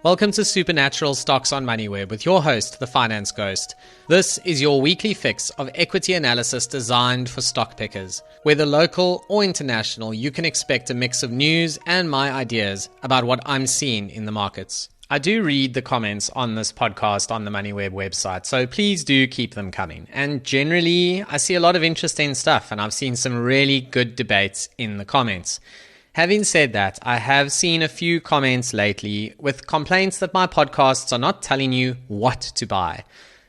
Welcome to Supernatural Stocks on Moneyweb with your host, the Finance Ghost. This is your weekly fix of equity analysis designed for stock pickers. Whether local or international, you can expect a mix of news and my ideas about what I'm seeing in the markets. I do read the comments on this podcast on the Moneyweb website, so please do keep them coming. And generally, I see a lot of interesting stuff, and I've seen some really good debates in the comments. Having said that, I have seen a few comments lately with complaints that my podcasts are not telling you what to buy.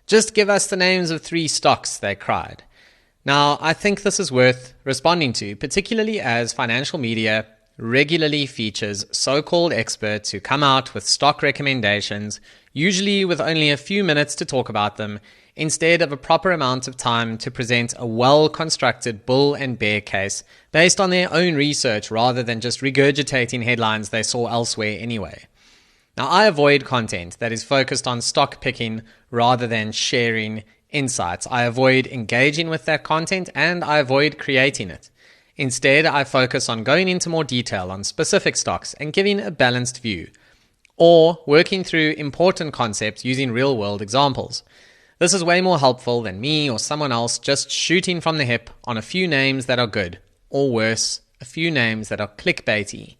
Just give us the names of 3 stocks, they cried. Now, I think this is worth responding to, particularly as financial media regularly features so-called experts who come out with stock recommendations, usually with only a few minutes to talk about them, instead of a proper amount of time to present a well-constructed bull and bear case based on their own research rather than just regurgitating headlines they saw elsewhere anyway. Now, I avoid content that is focused on stock picking rather than sharing insights. I avoid engaging with that content and I avoid creating it. Instead, I focus on going into more detail on specific stocks and giving a balanced view, or working through important concepts using real-world examples. This is way more helpful than me or someone else just shooting from the hip on a few names that are good, or worse, a few names that are clickbaity.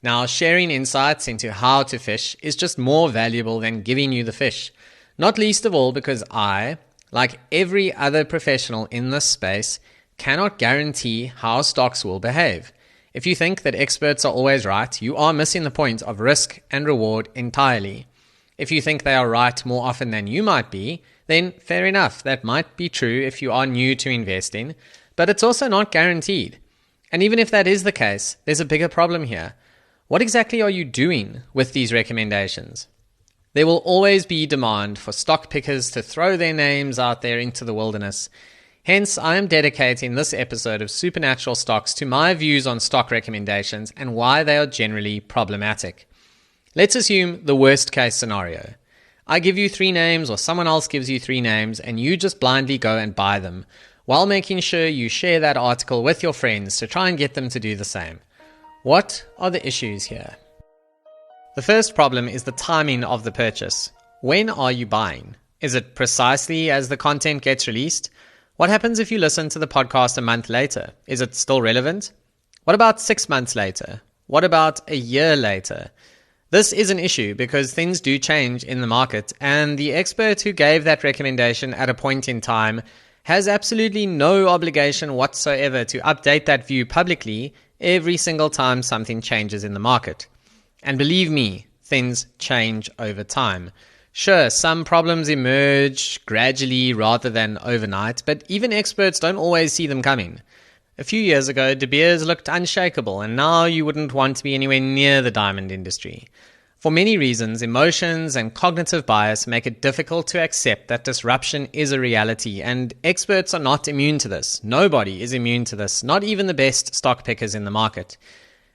Now, sharing insights into how to fish is just more valuable than giving you the fish, not least of all because I, like every other professional in this space, cannot guarantee how stocks will behave. If you think that experts are always right, you are missing the point of risk and reward entirely. If you think they are right more often than you might be, then fair enough, that might be true if you are new to investing, but it's also not guaranteed. And even if that is the case, there's a bigger problem here. What exactly are you doing with these recommendations? There will always be demand for stock pickers to throw their names out there into the wilderness. Hence, I am dedicating this episode of Supernatural Stocks to my views on stock recommendations and why they are generally problematic. Let's assume the worst case scenario. I give you 3 names or someone else gives you 3 names and you just blindly go and buy them while making sure you share that article with your friends to try and get them to do the same. What are the issues here? The first problem is the timing of the purchase. When are you buying? Is it precisely as the content gets released? What happens if you listen to the podcast a month later? Is it still relevant? What about 6 months later? What about a year later? This is an issue because things do change in the market, and the expert who gave that recommendation at a point in time has absolutely no obligation whatsoever to update that view publicly every single time something changes in the market. And believe me, things change over time. Sure, some problems emerge gradually rather than overnight, but even experts don't always see them coming. A few years ago, De Beers looked unshakable, and now you wouldn't want to be anywhere near the diamond industry. For many reasons, emotions and cognitive bias make it difficult to accept that disruption is a reality, and experts are not immune to this. Nobody is immune to this, not even the best stock pickers in the market.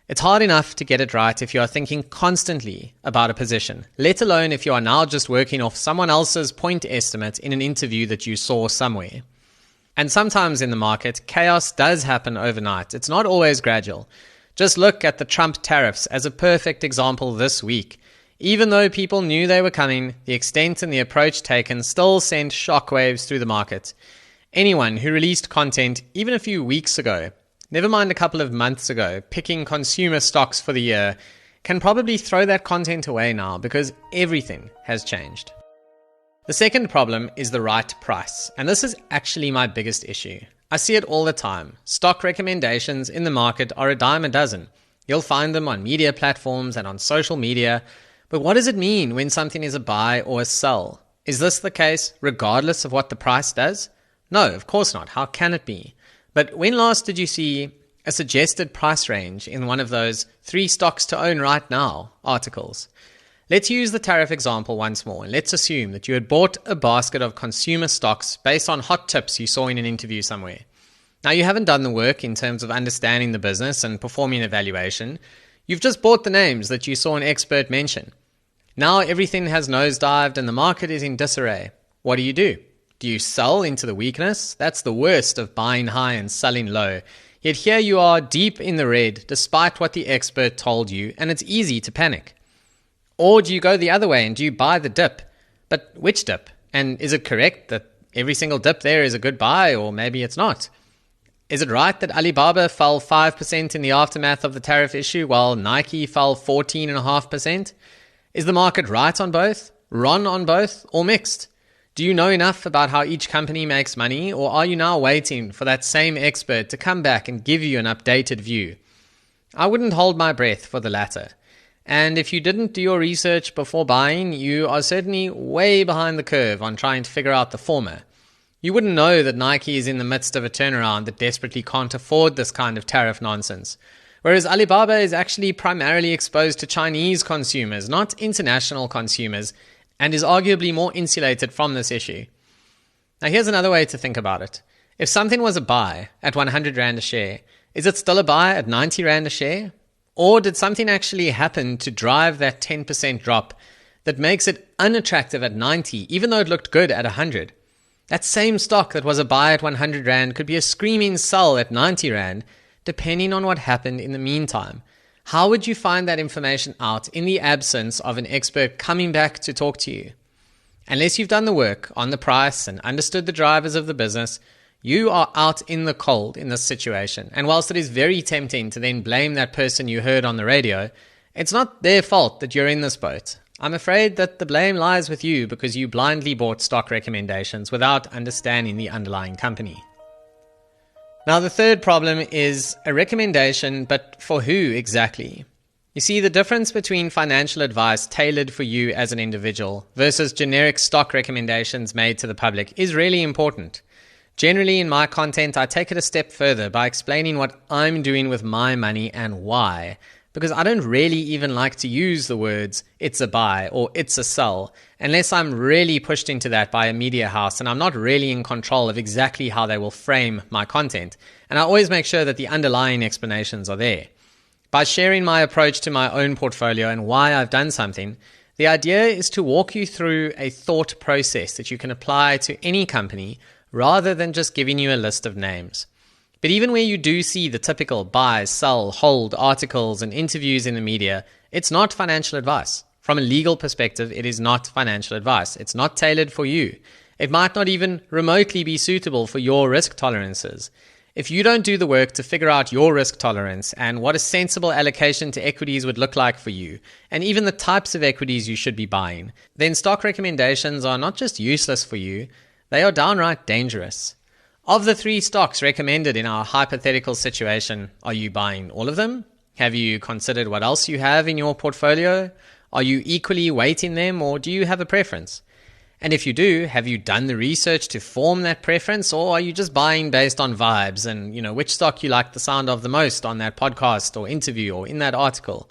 It's hard enough to get it right if you are thinking constantly about a position, let alone if you are now just working off someone else's point estimate in an interview that you saw somewhere. And sometimes in the market, chaos does happen overnight. It's not always gradual. Just look at the Trump tariffs as a perfect example this week. Even though people knew they were coming, the extent and the approach taken still sent shockwaves through the market. Anyone who released content even a few weeks ago, never mind a couple of months ago, picking consumer stocks for the year, can probably throw that content away now because everything has changed. The second problem is the right price, and this is actually my biggest issue. I see it all the time. Stock recommendations in the market are a dime a dozen. You'll find them on media platforms and on social media, but what does it mean when something is a buy or a sell? Is this the case regardless of what the price does? No, of course not. How can it be? But when last did you see a suggested price range in one of those 3 stocks to own right now articles? Let's use the tariff example once more, and let's assume that you had bought a basket of consumer stocks based on hot tips you saw in an interview somewhere. Now, you haven't done the work in terms of understanding the business and performing an evaluation. You've just bought the names that you saw an expert mention. Now everything has nosedived and the market is in disarray. What do? Do you sell into the weakness? That's the worst of buying high and selling low. Yet here you are deep in the red despite what the expert told you, and it's easy to panic. Or do you go the other way and do you buy the dip? But which dip? And is it correct that every single dip there is a good buy, or maybe it's not? Is it right that Alibaba fell 5% in the aftermath of the tariff issue while Nike fell 14.5%? Is the market right on both, wrong on both, or mixed? Do you know enough about how each company makes money, or are you now waiting for that same expert to come back and give you an updated view? I wouldn't hold my breath for the latter. And if you didn't do your research before buying, you are certainly way behind the curve on trying to figure out the former. You wouldn't know that Nike is in the midst of a turnaround that desperately can't afford this kind of tariff nonsense. Whereas Alibaba is actually primarily exposed to Chinese consumers, not international consumers, and is arguably more insulated from this issue. Now here's another way to think about it. If something was a buy at 100 Rand a share, is it still a buy at 90 Rand a share? Or did something actually happen to drive that 10% drop that makes it unattractive at 90, even though it looked good at 100? That same stock that was a buy at 100 Rand could be a screaming sell at 90 Rand, depending on what happened in the meantime. How would you find that information out in the absence of an expert coming back to talk to you? Unless you've done the work on the price and understood the drivers of the business, you are out in the cold in this situation. And whilst it is very tempting to then blame that person you heard on the radio, it's not their fault that you're in this boat. I'm afraid that the blame lies with you because you blindly bought stock recommendations without understanding the underlying company. Now, the third problem is a recommendation, but for who exactly? You see, the difference between financial advice tailored for you as an individual versus generic stock recommendations made to the public is really important. Generally, in my content, I take it a step further by explaining what I'm doing with my money and why, because I don't really even like to use the words, it's a buy or it's a sell, unless I'm really pushed into that by a media house and I'm not really in control of exactly how they will frame my content. And I always make sure that the underlying explanations are there. By sharing my approach to my own portfolio and why I've done something, the idea is to walk you through a thought process that you can apply to any company rather than just giving you a list of names. But even where you do see the typical buy, sell, hold articles and interviews in the media, it's not financial advice. From a legal perspective, it is not financial advice. It's not tailored for you. It might not even remotely be suitable for your risk tolerances. If you don't do the work to figure out your risk tolerance and what a sensible allocation to equities would look like for you, and even the types of equities you should be buying, then stock recommendations are not just useless for you, they are downright dangerous. Of the 3 stocks recommended in our hypothetical situation, are you buying all of them? Have you considered what else you have in your portfolio? Are you equally weighting them, or do you have a preference? And if you do, have you done the research to form that preference, or are you just buying based on vibes and, which stock you like the sound of the most on that podcast or interview or in that article?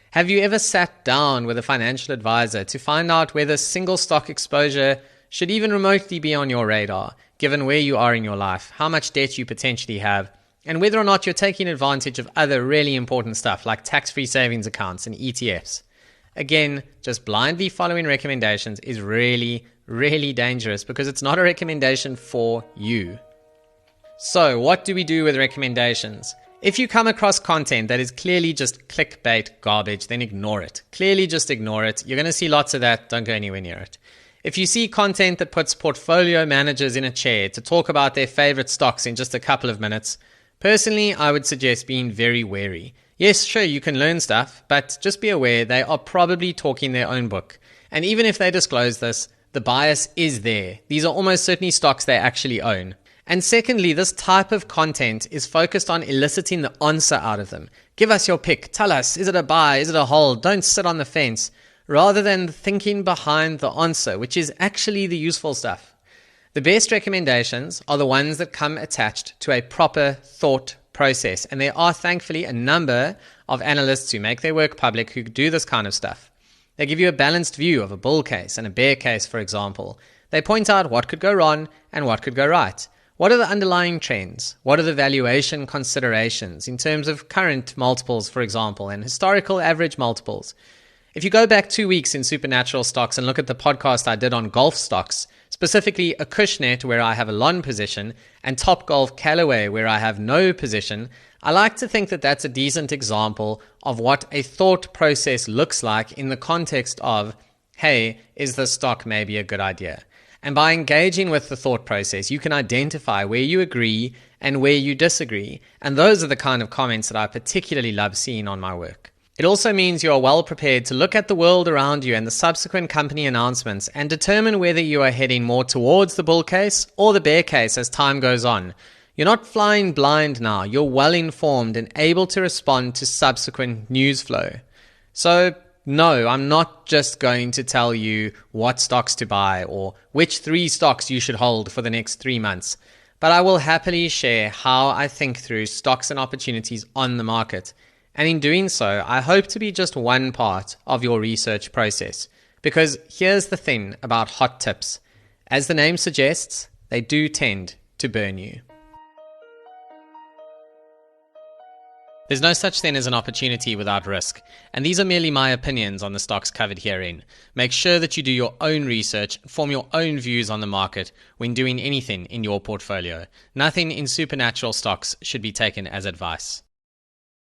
Have you ever sat down with a financial advisor to find out whether single stock exposure should even remotely be on your radar, given where you are in your life, how much debt you potentially have, and whether or not you're taking advantage of other really important stuff like tax-free savings accounts and ETFs? Again, just blindly following recommendations is really, really dangerous because it's not a recommendation for you. So, what do we do with recommendations? If you come across content that is clearly just clickbait garbage, then ignore it. Clearly just ignore it. You're going to see lots of that. Don't go anywhere near it. If you see content that puts portfolio managers in a chair to talk about their favorite stocks in just a couple of minutes, personally, I would suggest being very wary. Yes, sure, you can learn stuff, but just be aware they are probably talking their own book. And even if they disclose this, the bias is there. These are almost certainly stocks they actually own. And secondly, this type of content is focused on eliciting the answer out of them. Give us your pick. Tell us, is it a buy? Is it a hold? Don't sit on the fence. Rather than thinking behind the answer, which is actually the useful stuff. The best recommendations are the ones that come attached to a proper thought process. And there are thankfully a number of analysts who make their work public who do this kind of stuff. They give you a balanced view of a bull case and a bear case, for example. They point out what could go wrong and what could go right. What are the underlying trends? What are the valuation considerations in terms of current multiples, for example, and historical average multiples? If you go back 2 weeks in supernatural stocks and look at the podcast I did on golf stocks, specifically Acushnet where I have a long position and Topgolf Callaway where I have no position, I like to think that that's a decent example of what a thought process looks like in the context of, hey, is this stock maybe a good idea? And by engaging with the thought process, you can identify where you agree and where you disagree. And those are the kind of comments that I particularly love seeing on my work. It also means you are well prepared to look at the world around you and the subsequent company announcements and determine whether you are heading more towards the bull case or the bear case as time goes on. You're not flying blind now. You're well informed and able to respond to subsequent news flow. So no, I'm not just going to tell you what stocks to buy or which 3 stocks you should hold for the next 3 months, but I will happily share how I think through stocks and opportunities on the market. And in doing so, I hope to be just one part of your research process. Because here's the thing about hot tips. As the name suggests, they do tend to burn you. There's no such thing as an opportunity without risk, and these are merely my opinions on the stocks covered herein. Make sure that you do your own research, form your own views on the market when doing anything in your portfolio. Nothing in supernatural stocks should be taken as advice.